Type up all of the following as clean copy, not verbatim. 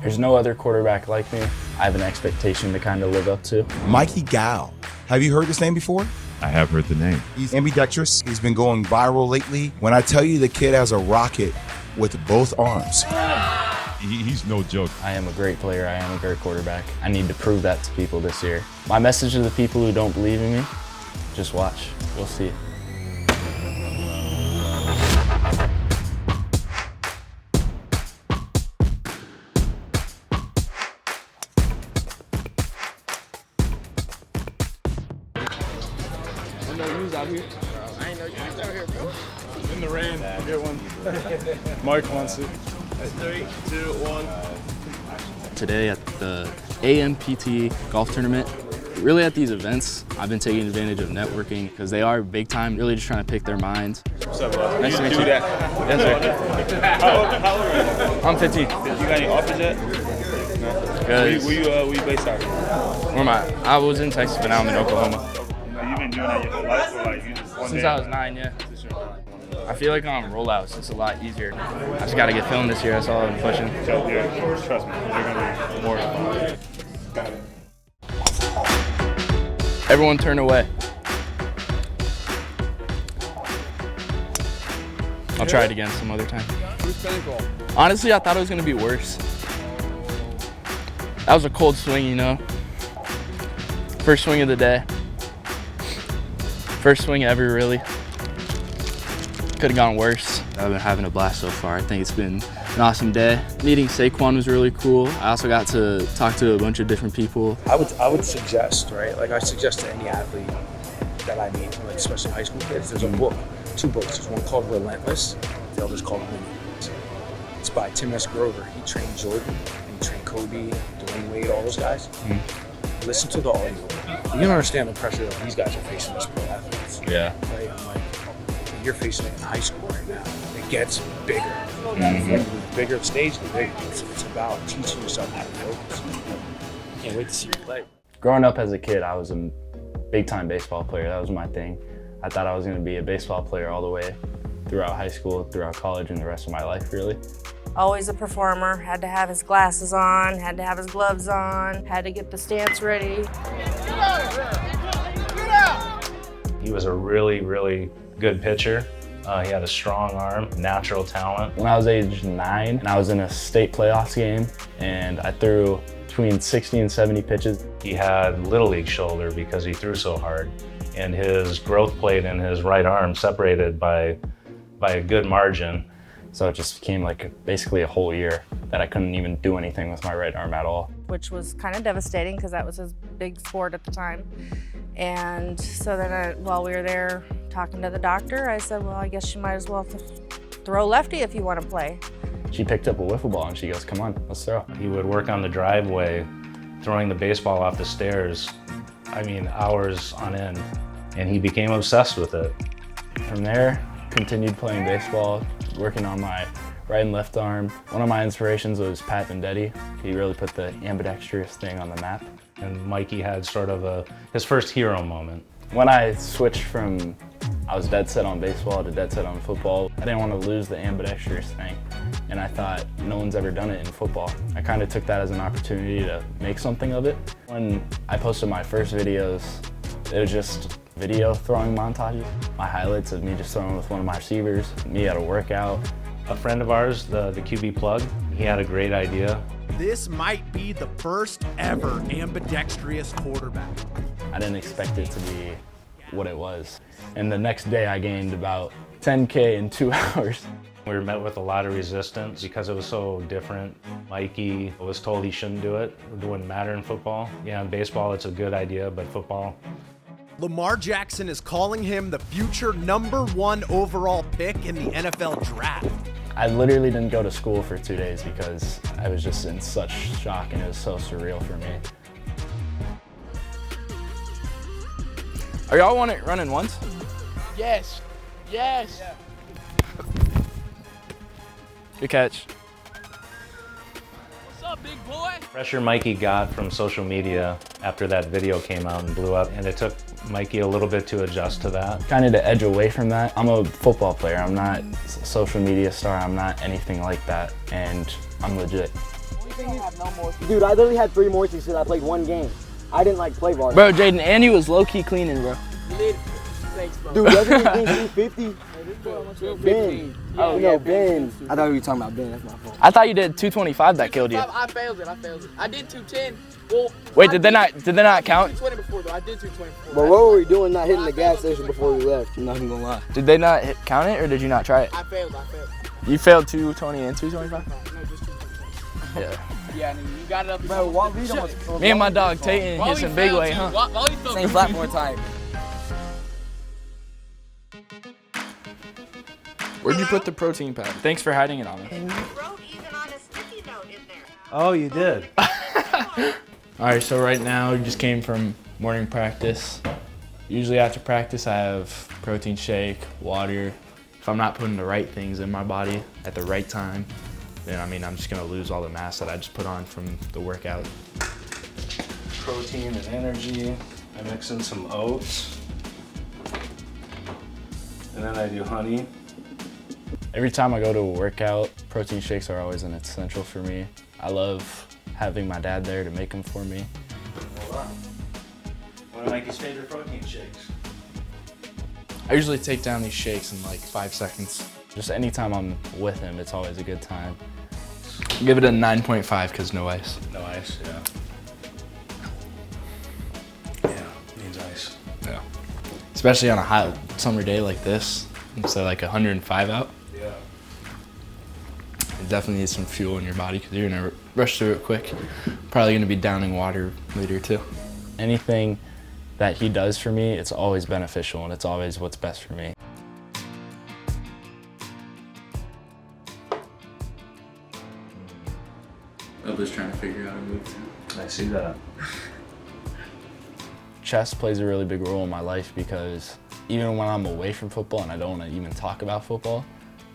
There's no other quarterback like me. I have an expectation to kind of live up to. Mikey Gow. Have you heard this name before? I have heard the name. He's ambidextrous. He's been going viral lately. When I tell you the kid has a rocket with both arms. He's no joke. I am a great player. I am a great quarterback. I need to prove that to people this year. My message to the people who don't believe in me, just watch. We'll see. Out here. I ain't know you was out here, bro. In the rain. Good one. Mark wants it. 3, 2, 1. Today at the AMPT golf tournament, really at these events, I've been taking advantage of networking because they are big time, really just trying to pick their minds. What's up, bro? Nice to meet you. Yes, sir. How old are you? I'm 15. You got any offers yet? No. Where you based out of? Where am I? I was in Texas, but now I'm in Oklahoma. You've been doing that your whole life, or like you just one Since day? I was 9, yeah. I feel like on rollouts, it's a lot easier. I just got to get filmed this year. That's all I'm pushing. So, yeah, trust me, you're gonna be more fun. Got it. Everyone turn away. I'll try it again some other time. Honestly, I thought it was going to be worse. That was a cold swing, you know. First swing of the day. First swing ever, really. Could have gone worse. I've been having a blast so far. I think it's been an awesome day. Meeting Saquon was really cool. I also got to talk to a bunch of different people. I would suggest, right? Like I suggest to any athlete that I meet, like especially high school kids, there's a book, 2 books. There's one called Relentless, the other's called Winning. It's by Tim S. Grover. He trained Jordan, and he trained Kobe, Dwayne Wade, all those guys. Listen to the audio. You can understand the pressure that these guys are facing as pro athletes. Yeah. Right? I'm like, you're facing it in high school right now. It gets bigger. The bigger the stage, the bigger. It's about teaching yourself how to focus. Can't wait to see you play. Growing up as a kid, I was a big-time baseball player. That was my thing. I thought I was going to be a baseball player all the way throughout high school, throughout college, and the rest of my life, really. Always a performer, had to have his glasses on, had to have his gloves on, had to get the stance ready. He was a really, really good pitcher. He had a strong arm, natural talent. When I was age 9, I was in a state playoffs game, and I threw between 60 and 70 pitches. He had little league shoulder because he threw so hard, and his growth plate in his right arm separated by a good margin. So it just became like basically a whole year that I couldn't even do anything with my right arm at all. Which was kind of devastating because that was his big sport at the time. And so then while we were there talking to the doctor, I said, well, I guess you might as well throw lefty if you want to play. She picked up a wiffle ball and she goes, come on, let's throw. He would work on the driveway, throwing the baseball off the stairs, I mean, hours on end, and he became obsessed with it. From there, continued playing baseball, working on my right and left arm. One of my inspirations was Pat Vendetti. He really put the ambidextrous thing on the map. And Mikey had sort of his first hero moment. When I switched from, I was dead set on baseball to dead set on football, I didn't want to lose the ambidextrous thing. And I thought, no one's ever done it in football. I kind of took that as an opportunity to make something of it. When I posted my first videos, it was just video throwing montages. My highlights of me just throwing with one of my receivers, me at a workout. A friend of ours, the QB plug, he had a great idea. This might be the first ever ambidextrous quarterback. I didn't expect it to be what it was. And the next day I gained about 10K in 2 hours. We were met with a lot of resistance because it was so different. Mikey was told he shouldn't do it. It wouldn't matter in football. Yeah, in baseball it's a good idea, but football. Lamar Jackson is calling him the future #1 overall pick in the NFL draft. I literally didn't go to school for 2 days because I was just in such shock and it was so surreal for me. Are y'all running once? Yes. Yes. Good catch. What's up, big boy? Pressure Mikey got from social media after that video came out and blew up, and it took Mikey a little bit to adjust to that. Kind of to edge away from that. I'm a football player. I'm not a social media star. I'm not anything like that, and I'm legit. Dude, I literally had 3 moisties because I played 1 game. I didn't like play varsity. Bro, Jaden, and you was low-key cleaning, bro. Thanks, bro. Dude, doesn't it mean 250? Ben. Oh, no, Ben. I thought we were talking about Ben. That's my fault. I thought you did 225 that killed you. I failed it. I did 210. Well, wait, did they not count? 220 before though. I did 220 before. But what were we doing not hitting the gas station before we left? I'm not even gonna lie. Did they not count it, or did you not try it? I failed. You failed 220 and 225? No, just 220. Yeah. Yeah, I mean, you got it up. Bro, Me and my dog Tayton hit some big weight, huh? Same platform time. Where'd you put the protein powder? Thanks for hiding it on me. Oh, you did? All right, so right now we just came from morning practice. Usually after practice I have protein shake, water. If I'm not putting the right things in my body at the right time, then I'm just gonna lose all the mass that I just put on from the workout. Protein and energy. I mix in some oats. And then I do honey. Every time I go to a workout, protein shakes are always an essential for me. I love having my dad there to make them for me. Hold on. One of Mikey's favorite protein shakes. I usually take down these shakes in like 5 seconds. Just anytime I'm with him, it's always a good time. Give it a 9.5 because no ice. No ice, yeah. Yeah, needs ice. Yeah. Especially on a hot summer day like this, so like 105 out. Yeah. It definitely needs some fuel in your body because you're gonna rush through it quick. Probably gonna be downing water later too. Anything that he does for me, it's always beneficial and it's always what's best for me. Elbo's trying to figure out a move too. I see that. Chess plays a really big role in my life because even when I'm away from football and I don't want to even talk about football,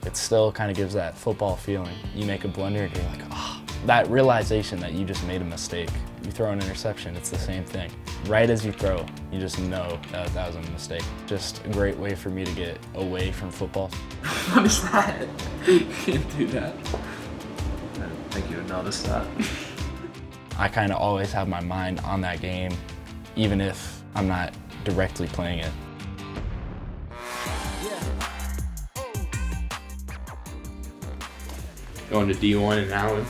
it still kind of gives that football feeling. You make a blunder and you're like, oh, that realization that you just made a mistake. You throw an interception, it's the same thing. Right as you throw, you just know that that was a mistake. Just a great way for me to get away from football. What is that? You can't do that. I didn't think you would notice that. I kind of always have my mind on that game, even if I'm not directly playing it. Going to D1 in Allen,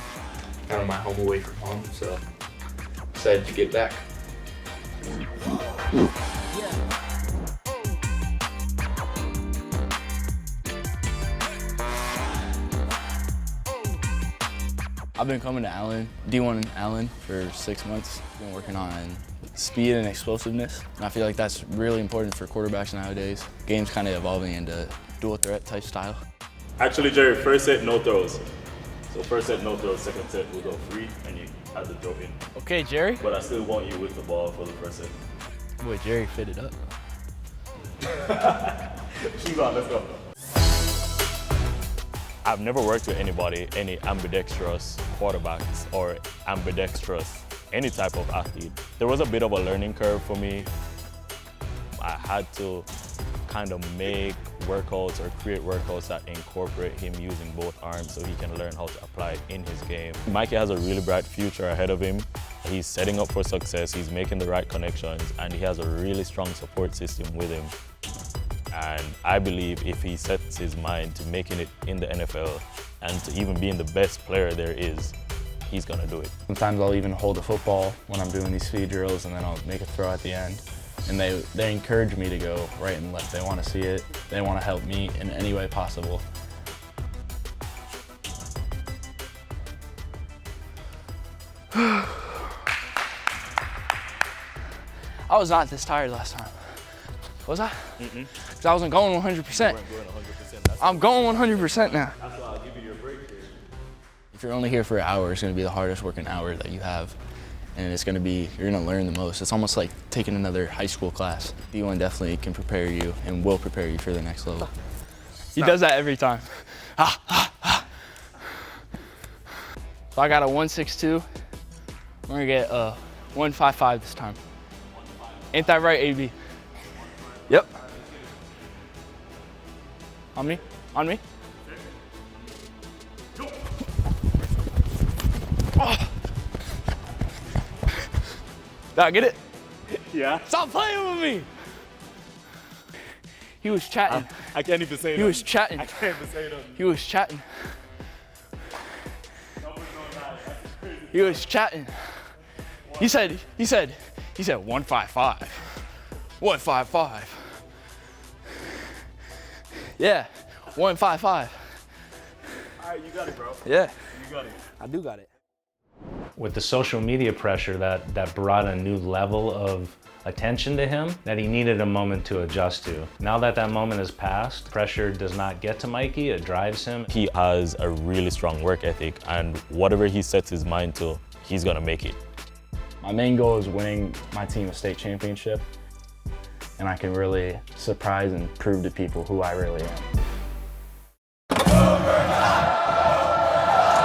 kind of my home away from home, so excited to get back. I've been coming to Allen, D1 in Allen for 6 months. Been working on speed and explosiveness. And I feel like that's really important for quarterbacks nowadays. Game's kind of evolving into dual threat type style. Actually, Jerry, first set, no throws. So first set, no throws, second set, we'll go free, and you have to throw in. Okay, Jerry. But I still want you with the ball for the first set. Boy, Jerry fit it up. Shoes on, let's go. I've never worked with anybody, any ambidextrous quarterbacks or ambidextrous, any type of athlete. There was a bit of a learning curve for me. I had to kind of make workouts or create workouts that incorporate him using both arms so he can learn how to apply it in his game. Mikey has a really bright future ahead of him. He's setting up for success, he's making the right connections, and he has a really strong support system with him. And I believe if he sets his mind to making it in the NFL and to even being the best player there is, he's gonna do it. Sometimes I'll even hold a football when I'm doing these speed drills and then I'll make a throw at the end. And they encourage me to go right and left. They want to see it. They want to help me in any way possible. I was not this tired last time. Was I? Because I wasn't going 100%. I'm going 100% now. That's why I'll give you your break here. If you're only here for an hour, it's going to be the hardest working hour that you have. And it's going to be, you're going to learn the most. It's almost like taking another high school class. D1 definitely can prepare you and will prepare you for the next level. He does that every time. So I got a 162. We're going to get a 155 this time. Ain't that right, AB? Yep. On me? On me? Oh. Did I get it? Yeah. Stop playing with me. He was chatting. I can't even say He was chatting. I can't even say nothing. He was chatting. He was chatting. He said 155. 155. Yeah, 155. All right, you got it, bro. Yeah. You got it. I do got it. With the social media pressure that brought a new level of attention to him that he needed a moment to adjust to. Now that that moment has passed, pressure does not get to Mikey, it drives him. He has a really strong work ethic, and whatever he sets his mind to, he's gonna make it. My main goal is winning my team a state championship, and I can really surprise and prove to people who I really am.